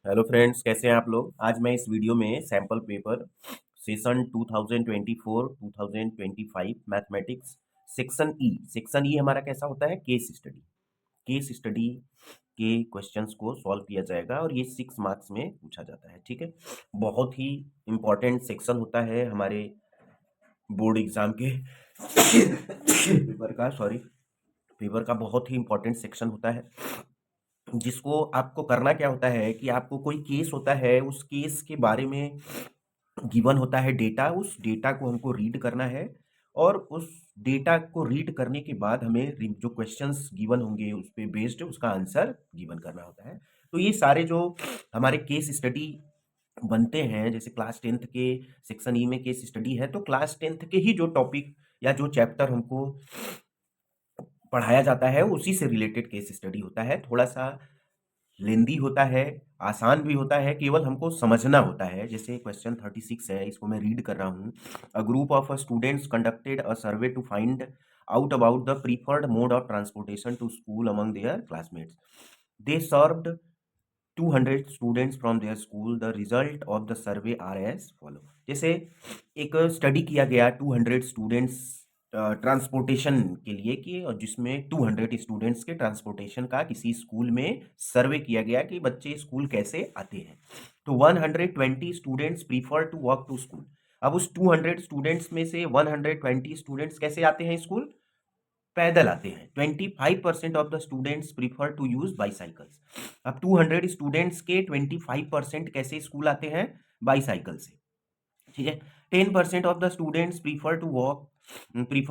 Hello friends, कैसे हैं आप लोग। आज मैं इस वीडियो में sample paper session 2024-2025 mathematics section E हमारा कैसा होता है, केस स्टडी के क्वेश्चंस को सॉल्व किया जाएगा और ये 6 मार्क्स में पूछा जाता है। ठीक है, बहुत ही इंपॉर्टेंट सेक्शन होता है हमारे बोर्ड एग्जाम के पेपर का बहुत ही इंपॉर्टेंट सेक्शन होता है, जिसको आपको करना क्या होता है कि आपको कोई केस होता है, उस केस के बारे में गिवन होता है डेटा, उस डेटा को हमको रीड करना है और उस डेटा को रीड करने के बाद हमें जो क्वेश्चंस गिवन होंगे उस पे बेस्ड उसका आंसर गिवन करना होता है। तो ये सारे जो हमारे केस स्टडी बनते हैं, जैसे क्लास 10th के सेक्शन ई में केस स्टडी है, तो क्लास 10th के ही जो टॉपिक या जो चैप्टर हमको पढ़ाया जाता है उसी से रिलेटेड केस स्टडी होता है। थोड़ा सा लेंदी होता है, आसान भी होता है, केवल हमको समझना होता है। जैसे क्वेश्चन 36 है, इसको मैं रीड कर रहा हूँ। A group of students conducted a survey to find out about the preferred mode of transportation to school among their classmates. They surveyed 200 students from their school. The result of the survey are as follow. जैसे एक study किया गया 200 students transportation के लिए कि, और जिसमें 200 students के ट्रांसपोर्टेशन का किसी स्कूल में सर्वे किया गया कि बच्चे स्कूल कैसे आते हैं। तो 120 students prefer to walk to school. अब उस 200 स्टूडेंट्स में से 120 स्टूडेंट्स कैसे आते हैं स्कूल? पैदल आते हैं। 25% of the students prefer to use bicycles. अब 200 स्टूडेंट्स के 25% कैसे स्कूल आते हैं? बाईसाइकिल से। ठीक है। 10% of the students prefer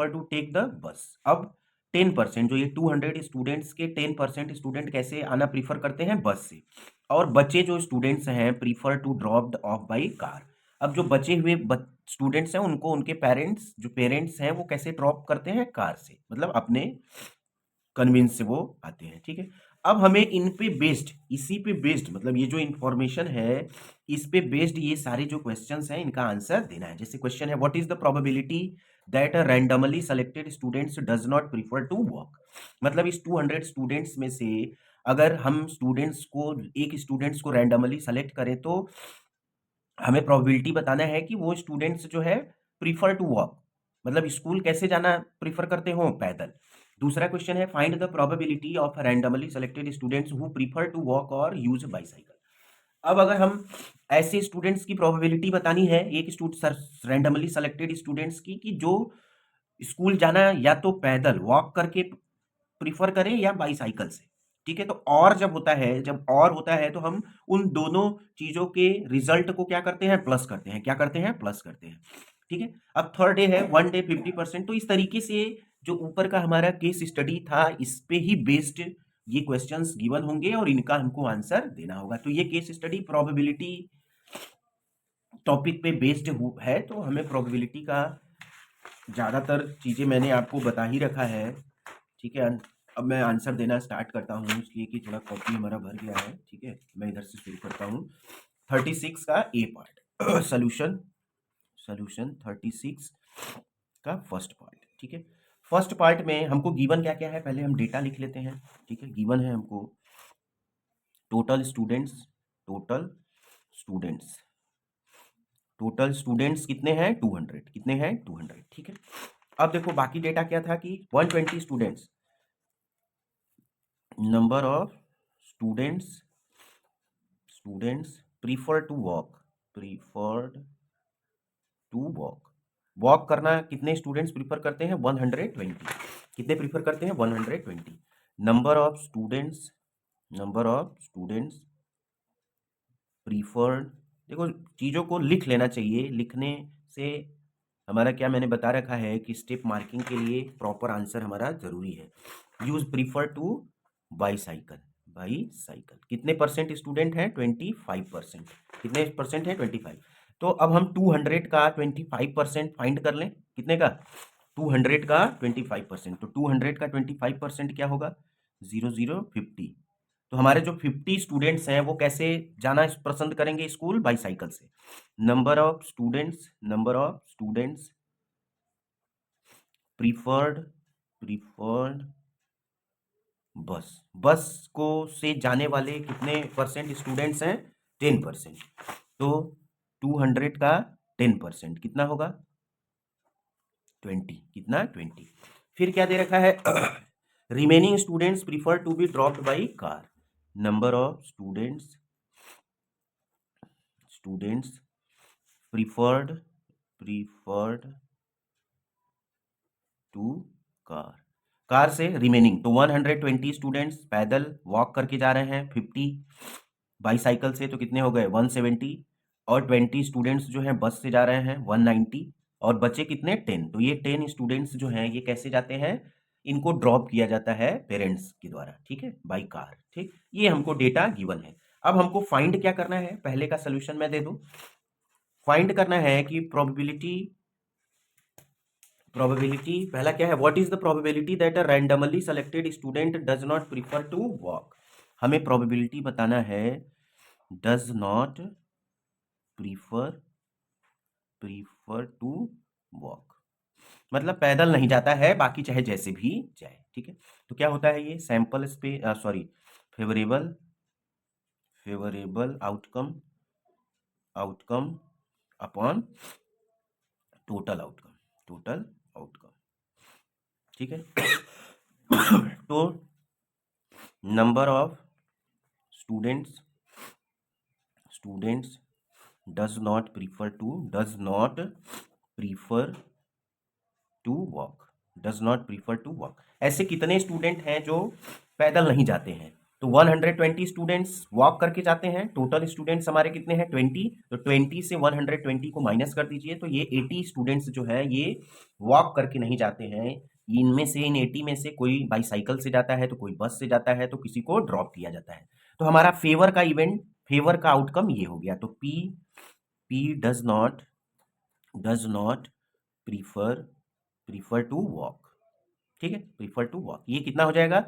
to take the bus. अब 10%, जो ये 200 स्टूडेंट्स के 10% स्टूडेंट कैसे आना प्रीफर करते हैं? बस से। और बचे जो स्टूडेंट्स हैं prefer to dropped off by car. अब जो बचे हुए स्टूडेंट्स हैं उनको उनके पेरेंट्स हैं वो कैसे ड्रॉप करते हैं? कार से, मतलब अपने कन्विंस से वो आते हैं। ठीक है। अब हमें इन पे बेस्ड, इसी पे बेस्ड, मतलब ये जो इंफॉर्मेशन है इस पे बेस्ड ये सारे जो क्वेश्चंस हैं इनका आंसर देना है। जैसे क्वेश्चन है, what is the probability that a randomly selected students does not prefer to walk. मतलब इस 200 स्टूडेंट्स में से अगर हम एक स्टूडेंट्स को रैंडमली सेलेक्ट करें तो हमें प्रोबेबिलिटी बताना है कि वो स्टूडेंट्स जो है प्रीफर टू वॉक, मतलब स्कूल कैसे जाना प्रीफर करते हो? पैदल। दूसरा क्वेश्चन है, find the probability of randomly selected students who prefer to walk और यूज बाईसाइकिल। अब अगर हम ऐसे स्टूडेंट्स की प्रोबेबिलिटी बतानी है, एक रैंडमली सेलेक्टेड स्टूडेंट्स की, कि जो स्कूल जाना या तो पैदल वॉक करके प्रीफर करें या बाईसाइकिल से। ठीक है। तो और जब और होता है तो हम उन दोनों चीजों के रिजल्ट को क्या करते हैं? प्लस करते हैं। क्या करते हैं? प्लस करते हैं। ठीक है। अब थर्ड डे है, 1 डे 50%। तो इस तरीके से जो ऊपर का हमारा केस स्टडी था इस पे ही बेस्ड ये क्वेश्चंस गिवन होंगे और इनका हमको आंसर देना होगा। तो ये केस स्टडी प्रोबेबिलिटी टॉपिक पे बेस्ड है, तो हमें प्रोबेबिलिटी का ज्यादातर चीजें मैंने आपको बता ही रखा है। ठीक है। अब मैं आंसर देना स्टार्ट करता हूँ, इसलिए कि थोड़ा कॉपी हमारा भर गया है। ठीक है, मैं इधर से शुरू करता हूँ। 36 का ए पार्ट सोल्यूशन 36 का फर्स्ट पार्ट। ठीक है। फर्स्ट पार्ट में हमको गिवन क्या क्या है, पहले हम डेटा लिख लेते हैं। ठीक है। गिवन है हमको टोटल स्टूडेंट्स टोटल स्टूडेंट्स कितने हैं? 200। कितने हैं? 200। ठीक है। अब देखो बाकी डेटा क्या था कि 120 students, number of students preferred to walk करना। कितने स्टूडेंट्स प्रीफर करते हैं? 120। कितने प्रीफर करते हैं? 120। Number of students preferred. देखो चीजों को लिख लेना चाहिए, लिखने से हमारा क्या, मैंने बता रखा है कि स्टेप मार्किंग के लिए प्रॉपर आंसर हमारा जरूरी है। Use prefer to bicycle. कितने परसेंट स्टूडेंट हैं? 25%। कितने परसेंट है? 25। तो अब हम 200 का 25% फाइंड कर लें। कितने का? 200 का 25%। तो 200 का 25% क्या होगा? 0050। तो हमारे जो 50 स्टूडेंट्स हैं वो कैसे जाना पसंद करेंगे स्कूल? बाईसाइकिल से। नंबर ऑफ स्टूडेंट्स प्रीफर्ड बस को से जाने वाले कितने परसेंट स्टूडेंट्स हैं? 10%। तो 200 का 10% कितना होगा? 20। कितना? 20। फिर क्या दे रखा है? Remaining students prefer to be dropped by car. Number of students preferred to car से रिमेनिंग। तो 120 स्टूडेंट्स पैदल वॉक करके जा रहे हैं, 50 बाईसाइकिल से, तो कितने हो गए? 170। और 20 स्टूडेंट्स जो हैं बस से जा रहे हैं, 190। और बचे कितने? 10। तो ये 10 स्टूडेंट्स जो हैं ये कैसे जाते हैं? इनको ड्रॉप किया जाता है पेरेंट्स के द्वारा, ठीक है, बाई कार। ठीक, ये हमको डेटा गिवन है। अब हमको फाइंड क्या करना है? पहले का सोल्यूशन मैं दे दूं। फाइंड करना है कि प्रोबेबिलिटी पहला क्या है? What is the probability that a randomly selected student does not prefer to walk. हमें प्रोबेबिलिटी बताना है does not prefer to walk, मतलब पैदल नहीं जाता है, बाकी चाहे जैसे भी जाए, ठीक है। तो क्या होता है? ये sample favourable outcome upon total outcome, ठीक है। तो number of students does not prefer to walk. ऐसे कितने स्टूडेंट हैं जो पैदल नहीं जाते हैं? तो 120 स्टूडेंट्स वॉक करके जाते हैं। टोटल स्टूडेंट्स हमारे कितने हैं? 20। तो 20 से 120 को माइनस कर दीजिए, तो ये 80 स्टूडेंट्स जो है ये वॉक करके नहीं जाते हैं। इन 80 में से कोई बाईसाइकिल से जाता है, तो कोई बस से जाता है, तो किसी को ड्रॉप किया जाता है। तो हमारा फेवर का आउटकम ये हो गया। तो P does not prefer to walk, ठीक है, प्रीफर टू वॉक। ये कितना हो जाएगा?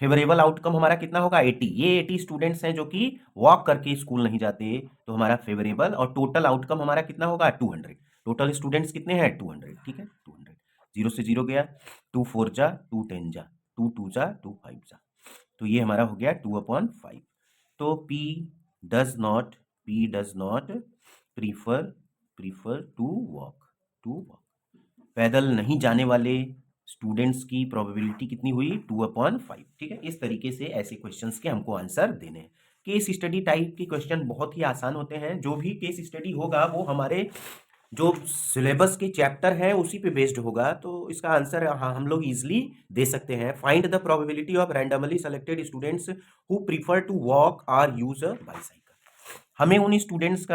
फेवरेबल आउटकम हमारा कितना होगा? 80। ये 80 स्टूडेंट्स हैं जो कि वॉक करके स्कूल नहीं जाते, तो हमारा फेवरेबल। और टोटल आउटकम हमारा कितना होगा? 200। टोटल स्टूडेंट्स कितने हैं? 200, ठीक है, 200। 0 से 0 गया, 2 4 जा, 2 10 जा, 2 2 जा, 2 5 जा, तो ये हमारा हो गया 2/5। तो does not prefer to walk. पैदल नहीं जाने वाले स्टूडेंट्स की प्रोबेबिलिटी कितनी हुई? 2/5, ठीक है। इस तरीके से ऐसे क्वेश्चंस के हमको आंसर देने हैं। केस स्टडी टाइप के क्वेश्चन बहुत ही आसान होते हैं। जो भी केस स्टडी होगा वो हमारे जो सिलेबस के चैप्टर है उसी पे बेस्ड होगा, तो इसका आंसर हम लोग इजिली दे सकते हैं। Find the probability of randomly selected students who prefer to walk or use a bicycle. हमें उन स्टूडेंट्स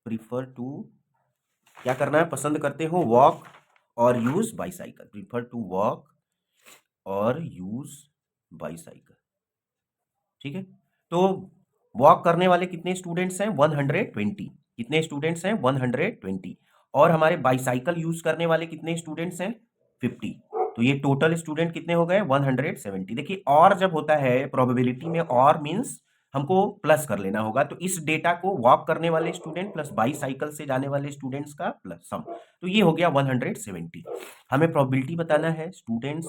प्रीफर टू क्या करना है? पसंद करते हो वॉक और use bicycle. Prefer to walk और यूज बाईसाइकिल, ठीक है। तो वॉक करने वाले कितने स्टूडेंट्स हैं? 120। कितने स्टूडेंट्स हैं? 120। और हमारे बाईसाइकिल यूज करने वाले कितने स्टूडेंट्स हैं? 50। तो ये टोटल स्टूडेंट कितने हो गए? 170। देखिए, और जब होता है प्रोबेबिलिटी में, और मींस हमको प्लस कर लेना होगा। तो इस डेटा को वॉक करने वाले स्टूडेंट प्लस बाईसाइकिल से जाने वाले स्टूडेंट्स का प्लस सम, तो ये हो गया 170। हमें प्रोबेबिलिटी बताना है स्टूडेंट्स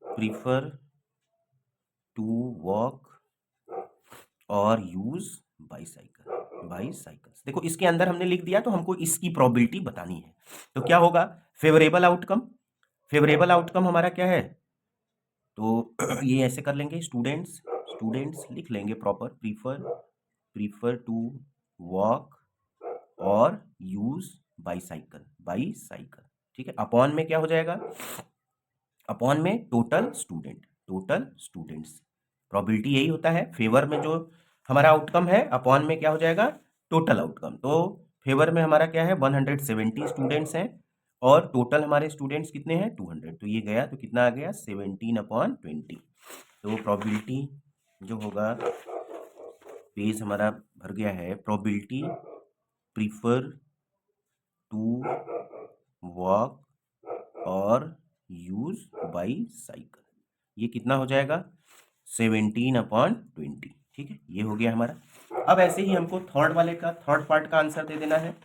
प्रीफर टू वॉक और यूज बाईसाइकिल्स। देखो, इसके अंदर हमने लिख दिया, तो हमको इसकी प्रोबेबिलिटी बतानी है। तो क्या होगा? फेवरेबल आउटकम हमारा क्या है? तो ये ऐसे कर लेंगे, स्टूडेंट्स लिख लेंगे प्रॉपर, प्रीफर टू वॉक और यूज बाईसाइकिल, ठीक है। अपॉन में क्या हो जाएगा? अपॉन में टोटल स्टूडेंट्स। प्रोबेबिलिटी यही होता है, फेवर में जो हमारा आउटकम है, अपॉन में क्या हो जाएगा? Total outcome. तो फेवर में हमारा क्या है? 170 स्टूडेंट्स हैं, और टोटल हमारे स्टूडेंट्स कितने हैं? 200। तो ये गया, तो कितना आ गया? 17/20। तो प्रोबेबिलिटी जो होगा, पेज हमारा भर गया है। प्रोबेबिलिटी प्रीफर टू वॉक और यूज बाईसाइकिल, ये कितना हो जाएगा? 17/20, ठीक है। ये हो गया हमारा। अब ऐसे ही हमको थर्ड पार्ट का आंसर दे देना है।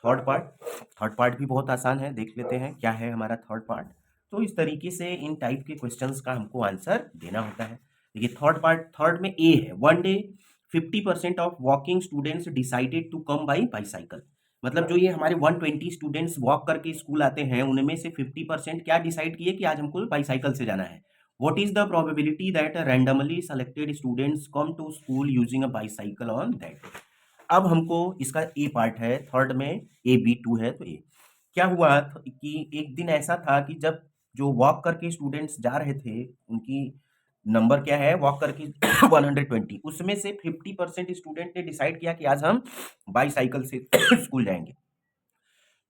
थर्ड पार्ट भी बहुत आसान है, देख लेते हैं क्या है हमारा थर्ड पार्ट। तो इस तरीके से इन टाइप के क्वेश्चंस का हमको आंसर देना होता है। देखिए थर्ड पार्ट, थर्ड में ए है, one day 50% off walking students decided to come by bicycle. मतलब जो ये हमारे 120 स्टूडेंट्स वॉक करके स्कूल आते हैं, उनमें से 50% क्या डिसाइड किए कि आज हमको बाईसाइकिल से जाना है। What is the probability that a randomly selected students come to school using a bicycle on that day? अब हमको इसका ए पार्ट है, थर्ड में ए बी टू है, तो ए क्या हुआ कि एक दिन ऐसा था कि जब जो वॉक करके स्टूडेंट्स जा रहे थे, उनकी नंबर क्या है वॉक करके 120, उसमें से 50% स्टूडेंट ने डिसाइड किया कि आज हम बाईसाइकिल से स्कूल जाएंगे।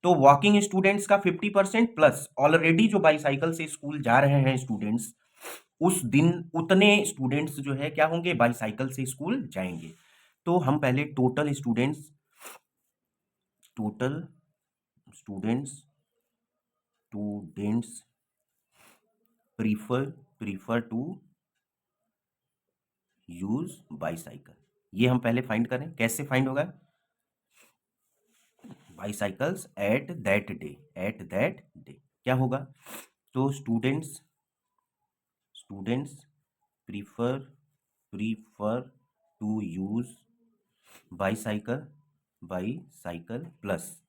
तो वॉकिंग स्टूडेंट्स का 50% प्लस ऑलरेडी जो बाईसाइकिल से स्कूल जा रहे हैं स्टूडेंट्स, उस दिन उतने स्टूडेंट्स जो है क्या होंगे, बाईसाइकिल से स्कूल जाएंगे। तो हम पहले total students prefer to use bicycle, ये हम पहले फाइंड करें। कैसे फाइंड होगा, बाईसाइकल्स एट दैट डे क्या होगा, तो students prefer to use bicycle plus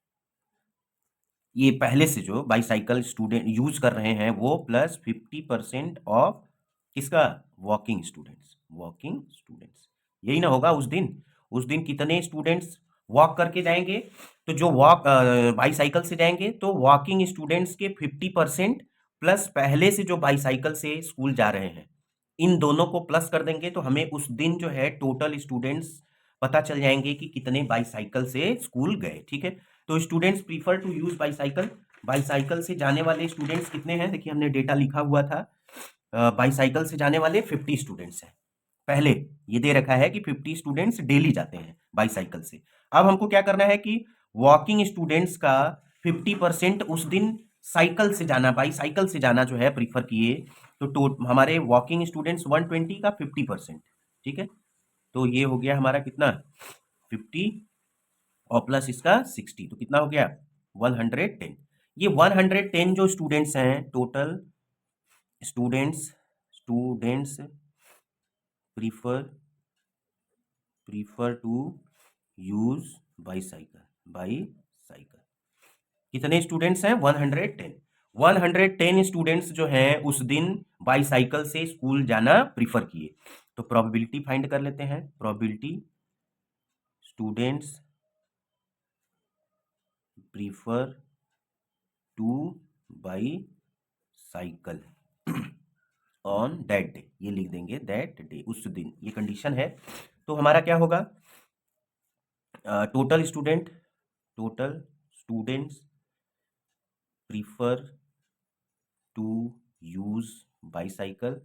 ये पहले से जो बाईसाइकिल स्टूडेंट यूज कर रहे हैं वो, प्लस 50% ऑफ किसका, वॉकिंग स्टूडेंट्स। यही ना होगा उस दिन कितने स्टूडेंट्स वॉक करके जाएंगे, तो जो वॉक बाईसाइकिल से जाएंगे तो वॉकिंग स्टूडेंट्स के 50% प्लस पहले से जो बाईसाइकिल से स्कूल जा रहे हैं, इन दोनों को प्लस कर देंगे तो हमें उस दिन जो है टोटल स्टूडेंट्स पता चल जाएंगे कि कितने बाईसाइकिल से स्कूल गए। ठीक है, तो students prefer to use bicycle से जाने वाले स्टूडेंट्स कितने हैं, देखिए हमने डेटा लिखा हुआ था, बाईसाइकिल से जाने वाले 50 स्टूडेंट्स हैं। पहले ये दे रखा है कि 50 स्टूडेंट्स डेली जाते हैं बाईसाइकिल से। अब हमको क्या करना है कि वॉकिंग स्टूडेंट्स का 50% उस दिन साइकिल से जाना, बाईसाइकिल से जाना जो है प्रीफर किए, तो हमारे वॉकिंग स्टूडेंट्स 120 का 50%। ठीक है, तो ये हो गया हमारा कितना, 50 और प्लस इसका 60, तो कितना हो गया 110। ये 110 जो स्टूडेंट्स हैं, total students prefer to use bicycle कितने स्टूडेंट्स हैं, 110 स्टूडेंट्स जो हैं उस दिन बाईसाइकिल से स्कूल जाना प्रीफर किए। तो प्रोबेबिलिटी फाइंड कर लेते हैं, probability students prefer to bicycle on that day, ये लिख देंगे दैट डे, उस दिन, ये कंडीशन है। तो हमारा क्या होगा, total students prefer to use bicycle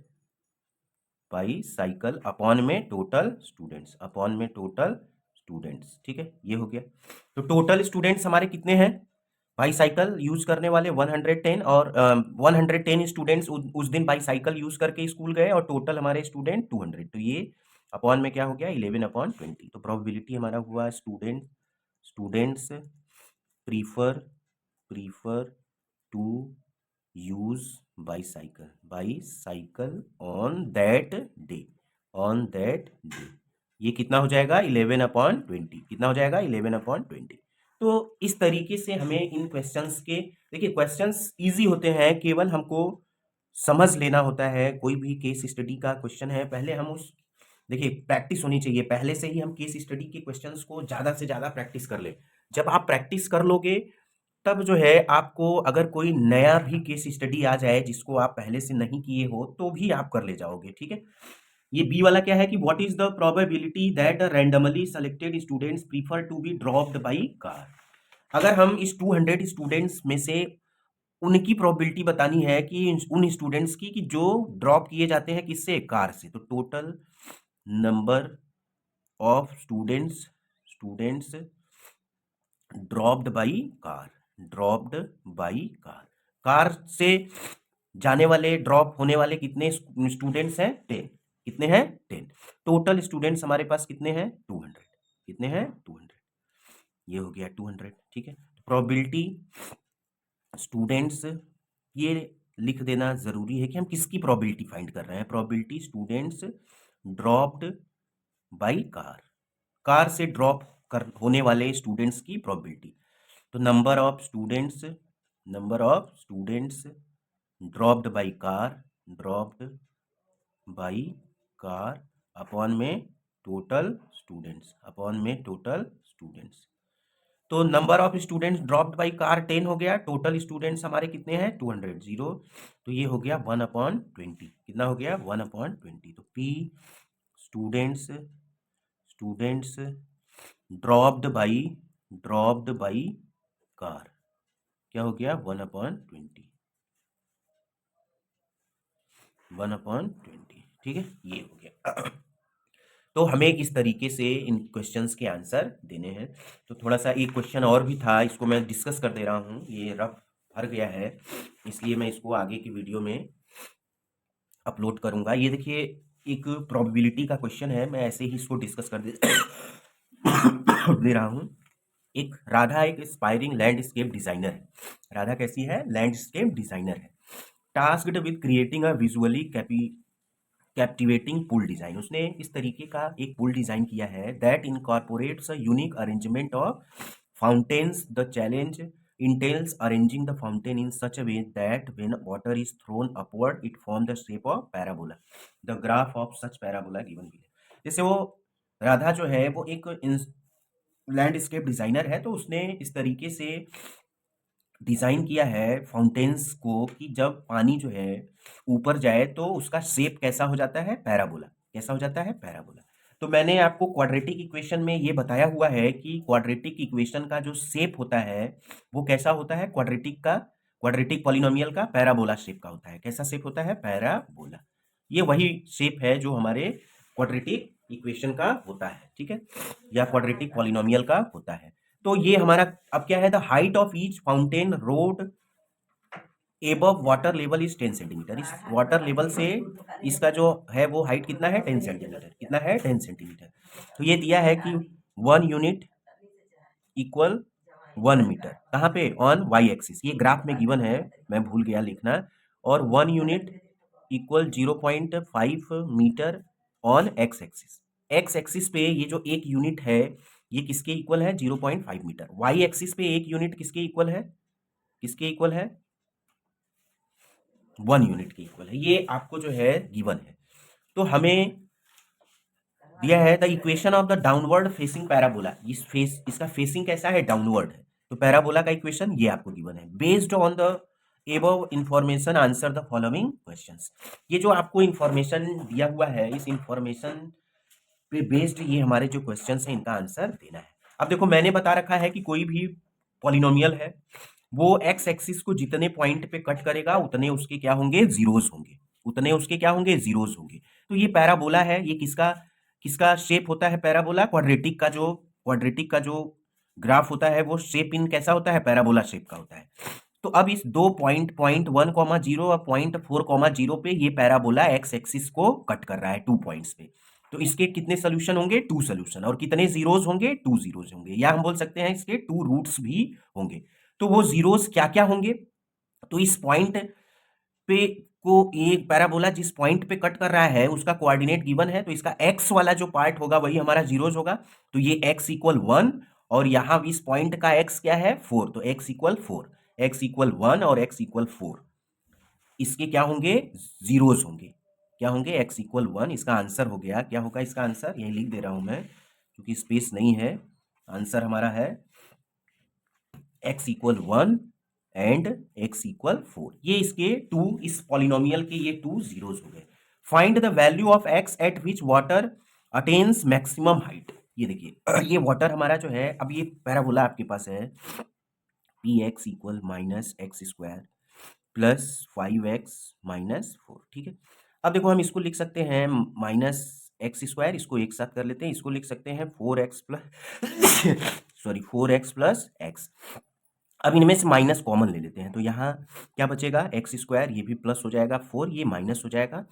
upon में टोटल स्टूडेंट्स। ठीक है, ये हो गया। तो टोटल स्टूडेंट्स हमारे कितने हैं, बाईसाइकिल यूज करने वाले 110, और 110 स्टूडेंट्स उस दिन बाईसाइकिल यूज करके स्कूल गए, और टोटल हमारे स्टूडेंट 200, तो ये अपॉन में क्या हो गया 11/20। तो प्रोबेबिलिटी हमारा हुआ students prefer to use bicycle on that day. ये कितना हो जाएगा 11/20, कितना हो जाएगा 11/20। तो इस तरीके से हमें इन क्वेश्चंस के, देखिए क्वेश्चंस इजी होते हैं, केवल हमको समझ लेना होता है। कोई भी केस स्टडी का क्वेश्चन है, पहले हम उस, देखिए प्रैक्टिस होनी चाहिए, पहले से ही हम केस स्टडी के क्वेश्चंस को ज़्यादा से ज़्यादा प्रैक्टिस कर ले। जब आप प्रैक्टिस कर लोगे तब जो है आपको, अगर कोई नया भी केस स्टडी आ जाए जिसको आप पहले से नहीं किए हो तो भी आप कर ले जाओगे। ठीक है, ये बी वाला क्या है कि what is the probability that randomly selected students prefer to be dropped by car. अगर हम इस 200 स्टूडेंट्स में से उनकी प्रोबेबिलिटी बतानी है कि उन स्टूडेंट्स की कि जो ड्रॉप किए जाते हैं किससे, कार से, तो total number of students dropped by car से जाने वाले, ड्रॉप होने वाले कितने स्टूडेंट्स हैं, 10। कितने हैं, 10। टोटल स्टूडेंट्स हमारे पास कितने हैं, 200। कितने हैं, 200। ये हो गया 200। ठीक है, प्रोबेबिलिटी स्टूडेंट्स, ये लिख देना ज़रूरी है कि हम किसकी प्रोबेबिलिटी फाइंड कर रहे हैं। Probability students dropped by car, car से ड्रॉप कर होने वाले स्टूडेंट्स की प्रोबेबिलिटी। तो number of students dropped by car upon में टोटल स्टूडेंट्स। तो number of students dropped by car 10 हो गया, टोटल स्टूडेंट्स हमारे कितने हैं 200 जीरो, तो ये हो गया 1/20। कितना हो गया 1/20। तो P students dropped by car क्या हो गया 1/20। ठीक है, ये हो गया। तो हमें इस तरीके से इन क्वेश्चंस के आंसर देने हैं। तो थोड़ा सा एक क्वेश्चन और भी था, इसको मैं डिस्कस कर दे रहा हूँ। ये रफ भर गया है, इसलिए मैं इसको आगे की वीडियो में अपलोड करूँगा। ये देखिए एक प्रोबेबिलिटी का क्वेश्चन है, मैं ऐसे ही इसको डिस्कस कर दे रहा हूँ। एक राधा एक एस्पायरिंग लैंडस्केप डिजाइनर है। राधा कैसी है? लैंडस्केप डिजाइनर है। Tasked with creating a visually captivating pool design. उसने इस तरीके का एक पूल डिजाइन किया है that incorporates a unique arrangement of fountains. The challenge entails arranging the fountain in such a way that when water is thrown upward it form the shape of parabola. The graph of such parabola given below. जैसे वो राधा जो है वो एक landscape designer है, तो उसने इस तरीके से डिजाइन किया है फाउंटेन्स को कि जब पानी जो है ऊपर जाए तो उसका शेप कैसा हो जाता है? पैराबोला। कैसा हो जाता है? पैराबोला। तो मैंने आपको क्वाड्रेटिक इक्वेशन में ये बताया हुआ है कि क्वाड्रेटिक इक्वेशन का जो शेप होता है वो कैसा होता है? क्वाड्रेटिक पॉलिनोमियल का पैराबोला शेप का होता है। कैसा शेप होता है? पैराबोला। ये वही शेप है जो हमारे क्वाड्रेटिक इक्वेशन का होता है, ठीक है, या क्वाड्रेटिक पॉलिनोमियल का होता है। तो ये हमारा अब क्या है? The height of each fountain road above water level is 10 centimetre. इस वाटर लेवल से इसका जो है वो हाइट कितना है? 10 सेंटीमीटर। कितना है? 10 सेंटीमीटर। तो ये दिया है कि 1 यूनिट इक्वल 1 मीटर। कहाँ पे? On Y axis. ये ग्राफ में गिवन है, मैं भूल गया लिखना। और 1 unit equal 0.5 metre on X axis. X axis पे ये जो एक यूनिट है ये किसके इक्वल है? 0.5 मीटर। वाई एक्सिस पे एक यूनिट किसके इक्वल है? किसके इक्वल है? 1 यूनिट के इक्वल है। ये आपको जो है गिवन है। तो हमें दिया है the equation of the downward facing parabola. इसका फेसिंग कैसा है? डाउनवर्ड है। तो पैराबोला का इक्वेशन ये आपको गिवन है। Based on the above information answer the following questions. ये जो आपको इंफॉर्मेशन दिया हुआ है, इस इंफॉर्मेशन पे बेस्ड ये हमारे जो क्वेश्चंस हैं इनका आंसर देना है। अब देखो मैंने बता रखा है कि कोई भी पॉलिनोमियल है वो एक्स एक्सिस को जितने पॉइंट पे कट करेगा उतने उसके क्या होंगे? जीरोस होंगे। उतने उसके क्या होंगे? जीरोस होंगे। तो ये पैराबोला है। ये किसका शेप होता है? पैराबोला। क्वाड्रेटिक का जो ग्राफ होता है वो शेप इन कैसा होता है? पैराबोला शेप का होता है। तो अब इस दो पॉइंट 1,0 और 4,0 पे ये पैराबोला एक्स एक्सिस को कट कर रहा है 2 पॉइंट्स पे। तो इसके कितने सोल्यूशन होंगे? 2 सोल्यूशन। और कितने जीरोस होंगे? 2 जीरोस होंगे, या हम बोल सकते हैं इसके 2 रूट्स भी होंगे। तो वो जीरोस क्या क्या होंगे? तो इस पॉइंट पे को एक पैराबोला जिस पॉइंट पे कट कर रहा है उसका कोऑर्डिनेट गिवन है, तो इसका एक्स वाला जो पार्ट होगा वही हमारा जीरोस होगा। तो ये एक्स इक्वल 1 और यहाँ इस पॉइंट का एक्स क्या है? 4। तो एक्स इक्वल 4, एक्स इक्वल 1 और एक्स इक्वल 4 इसके क्या होंगे? जीरोस होंगे। क्या होंगे? X equal 1। इसका आंसर हो गया, क्या होगा इसका आंसर? यही लिख दे रहा हूं मैं क्योंकि स्पेस नहीं है। आंसर हमारा है x equal 1 and x equal 4। ये इसके 2, इस पॉलिनोमियल के ये 2 जीरोस हो गए। Find the value of x eight which water attains maximum height. ये देखिए ये वाटर हमारा जो है, अब ये पैराबोला आपके पास है P x equal minus x square plus 5x minus 4। ठीक है, अब देखो हम इसको लिख सकते हैं माइनस एक्स स्क्वायर, इसको एक साथ कर लेते हैं, इसको लिख सकते हैं 4x प्लस एक्स। अब इनमें से माइनस कॉमन ले लेते हैं, तो यहाँ क्या बचेगा? एक्स स्क्वायर, ये भी प्लस हो जाएगा, 4 ये माइनस हो जाएगा,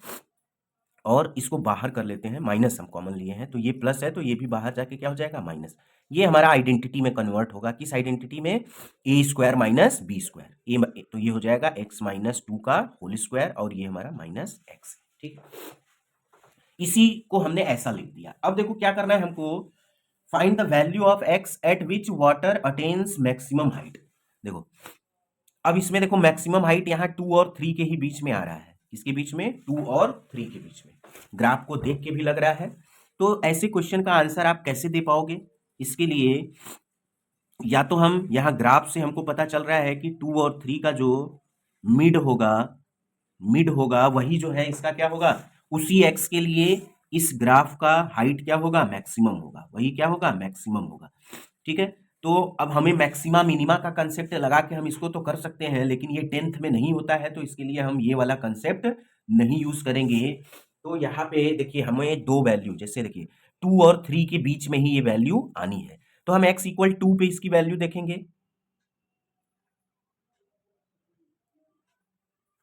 और इसको बाहर कर लेते हैं। माइनस हम कॉमन लिए हैं तो ये प्लस है, तो ये भी बाहर जाके क्या हो जाएगा? माइनस। ये हमारा आइडेंटिटी में कन्वर्ट होगा। किस आइडेंटिटी में? ए स्क्वायर माइनस बी स्क्वायर। ए तो ये हो जाएगा एक्स माइनस टू का होल स्क्वायर और ये हमारा माइनस एक्स। ठीक, इसी को हमने ऐसा लिख दिया। अब देखो क्या करना है हमको, find the value of x eight which water attains maximum height. देखो अब इसमें देखो मैक्सिमम हाइट यहाँ 2 और 3 के ही बीच में आ रहा है। किसके बीच में? 2 और 3 के बीच में। ग्राफ को देख के भी लग रहा है। तो ऐसे क्वेश्चन का आंसर आप कैसे दे पाओगे? इसके लिए या तो हम यहाँ ग्राफ से हमको पता चल रहा है कि 2 और 3 का जो मिड होगा, मिड होगा वही जो है इसका क्या होगा, उसी एक्स के लिए इस ग्राफ का हाइट क्या होगा? मैक्सिमम होगा। वही क्या होगा? मैक्सिमम होगा। ठीक है, तो अब हमें मैक्सिमा मिनिमा का कंसेप्ट लगा के हम इसको तो कर सकते हैं, लेकिन ये 10th में नहीं होता है, तो इसके लिए हम ये वाला कंसेप्ट नहीं यूज करेंगे। तो यहाँ पे देखिए हमें दो वैल्यू, जैसे देखिए 2 और 3 के बीच में ही ये वैल्यू आनी है, तो हम x इक्वल 2 पे इसकी वैल्यू देखेंगे,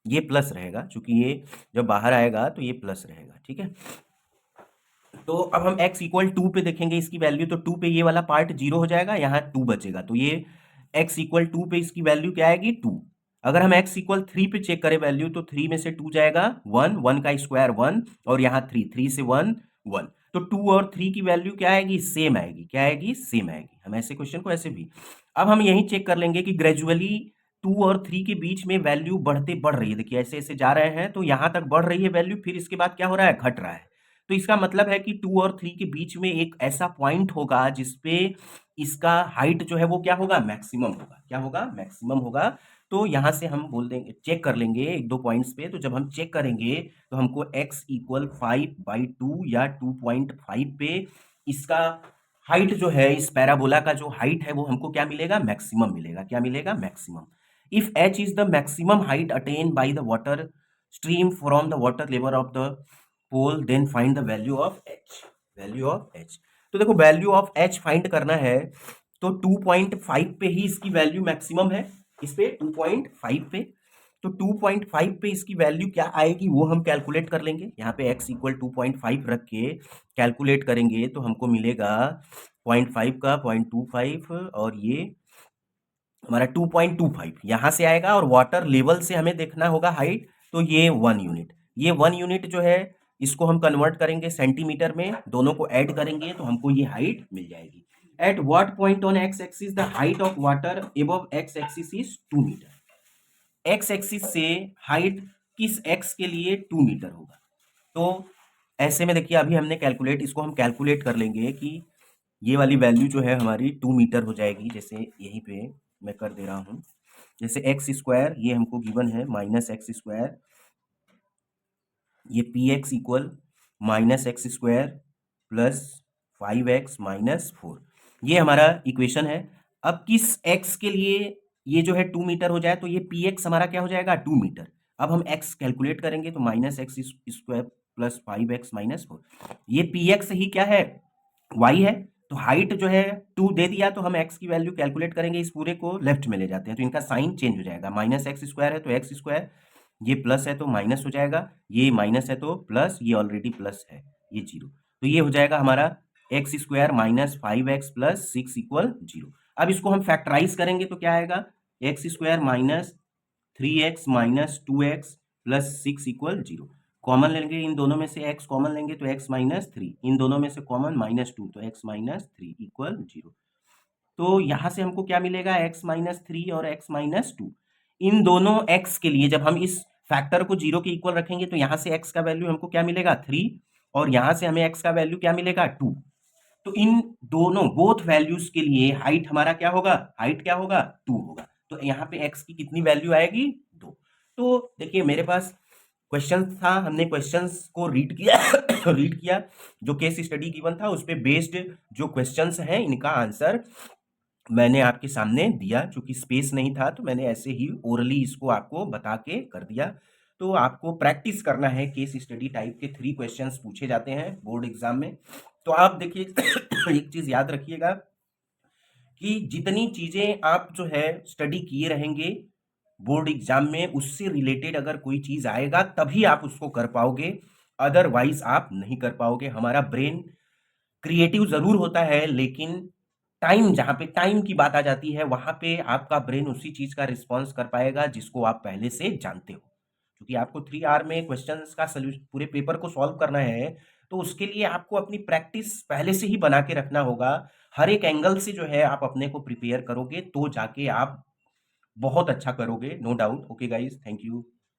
ये प्लस रहेगा, क्योंकि ये जब बाहर आएगा तो ये प्लस रहेगा। ठीक है, तो अब हम x इक्वल 2 पे देखेंगे इसकी वैल्यू, तो 2 पे ये वाला पार्ट 0 हो जाएगा, यहाँ 2 बचेगा, तो ये x इक्वल 2 पे इसकी वैल्यू क्या आएगी? 2। अगर हम x इक्वल 3 पे चेक करें वैल्यू, तो 3 में से 2 जाएगा 1, 1 का स्क्वायर 1, और यहाँ 3, 3 से 1, 1। तो 2 और 3 की वैल्यू क्या आएगी? सेम आएगी। क्या आएगी? सेम आएगी। हम ऐसे क्वेश्चन को ऐसे भी, अब हम यही चेक कर लेंगे कि ग्रेजुअली 2 और 3 के बीच में वैल्यू बढ़ रही है। देखिए ऐसे ऐसे जा रहे हैं, तो यहाँ तक बढ़ रही है वैल्यू, फिर इसके बाद क्या हो रहा है? घट रहा है। तो इसका मतलब है कि 2 और 3 के बीच में एक ऐसा पॉइंट होगा जिसपे इसका हाइट जो है वो क्या होगा? मैक्सिमम होगा। क्या होगा? मैक्सिमम होगा। तो यहां से हम बोल देंगे, चेक कर लेंगे एक दो पॉइंट्स पे। तो जब हम चेक करेंगे तो हमको x इक्वल 5/2 या 2.5 पे इसका हाइट जो है, इस पैराबोला का जो हाइट है वो हमको क्या मिलेगा? मैक्सिमम मिलेगा। क्या मिलेगा? Maximum. If h is the maximum height attain by the water stream from the water level of the pole, then find the value of h। Value of h, तो देखो वैल्यू ऑफ h फाइंड करना है, तो 2.5 पे ही इसकी value maximum है। इस पे 2.5 पे, तो 2.5 पे इसकी वैल्यू क्या आएगी वो हम कैलकुलेट कर लेंगे। यहाँ पे x इक्वल 2.5 रख के कैलकुलेट करेंगे तो हमको मिलेगा 0.5 का 0.25, और ये हमारा 2.25 यहाँ से आएगा, और वाटर लेवल से हमें देखना होगा हाइट, तो ये 1 यूनिट। ये 1 यूनिट जो है इसको हम कन्वर्ट करेंगे सेंटीमीटर में, दोनों को ऐड करेंगे तो हमको ये हाइट मिल जाएगी। At what point on X axis the height of water above X axis is 2 metre. X axis से हाइट किस एक्स के लिए 2 मीटर होगा। तो ऐसे में देखिए अभी हमने कैलकुलेट, इसको हम कैलकुलेट कर लेंगे कि ये वाली वैल्यू जो है हमारी 2 मीटर हो जाएगी। जैसे यहीं पे मैं कर दे रहा हूँ, जैसे एक्स स्क्वायर ये हमको गिवन है माइनस एक्स स्क्वायर, ये P x equal minus x square plus 5x minus 4, ये हमारा इक्वेशन है। अब किस x के लिए ये जो है 2 मीटर हो जाए, तो ये पी एक्स हमारा क्या हो जाएगा? 2 मीटर। अब हम x कैलकुलेट करेंगे तो minus x square plus 5x minus 4, ये पी एक्स ही क्या है? y है। तो हाइट जो है 2 दे दिया, तो हम x की वैल्यू कैलकुलेट करेंगे, इस पूरे को लेफ्ट में ले जाते हैं तो इनका साइन चेंज हो जाएगा। माइनस एक्स स्क्वायर है तो एक्स स्क्वायर, ये प्लस है तो माइनस हो जाएगा, ये माइनस है तो प्लस, ये ऑलरेडी प्लस है, ये जीरो। तो ये हो जाएगा हमारा x square minus 5x plus 6 equal 0। अब इसको हम फैक्टराइज करेंगे तो क्या आएगा? X square minus 3x minus 2x plus 6 equal 0। Common लेंगे, इन दोनों में से x कॉमन लेंगे तो x माइनस 3, इन दोनों में से कॉमन माइनस 2, तो x माइनस 3 इक्वल 0। तो यहां से हमको क्या मिलेगा? x माइनस 3 और x माइनस 2। इन दोनों x के लिए जब हम इस फैक्टर को 0 के इक्वल रखेंगे तो यहां से x का वैल्यू हमको क्या मिलेगा? 3, और यहां से हमें x का वैल्यू क्या मिलेगा? 2। तो इन दोनों बोथ वैल्यूज के लिए हाइट हमारा क्या होगा? हाइट क्या होगा? 2 होगा। तो यहाँ पे x की कितनी वैल्यू आएगी? 2। तो देखिए मेरे पास क्वेश्चन था, हमने क्वेश्चंस को रीड किया रीड किया, जो केस स्टडी गिवन था उस पे बेस्ड जो क्वेश्चंस हैं इनका आंसर मैंने आपके सामने दिया। चूंकि स्पेस नहीं था तो मैंने ऐसे ही ओरली इसको आपको बता के कर दिया। तो आपको प्रैक्टिस करना है, केस स्टडी टाइप के 3 क्वेश्चंस पूछे जाते हैं बोर्ड एग्जाम में। तो आप देखिए एक चीज याद रखिएगा कि जितनी चीजें आप जो है स्टडी किए रहेंगे बोर्ड एग्जाम में, उससे रिलेटेड अगर कोई चीज आएगा तभी आप उसको कर पाओगे, अदरवाइज आप नहीं कर पाओगे। हमारा ब्रेन क्रिएटिव जरूर होता है, लेकिन टाइम, जहाँ पे टाइम की बात आ जाती है, वहाँ पे आपका ब्रेन उसी चीज़ का रिस्पॉन्स कर पाएगा जिसको आप पहले से जानते हो। क्योंकि आपको 3 आवर में क्वेश्चंस का सॉल्यूश पूरे पेपर को सॉल्व करना है, तो उसके लिए आपको अपनी प्रैक्टिस पहले से ही बना के रखना होगा। हर एक एंगल से जो है आप अपने को प्रिपेयर करोगे, तो जाके आप बहुत अच्छा करोगे, no doubt. Okay guys, thank you.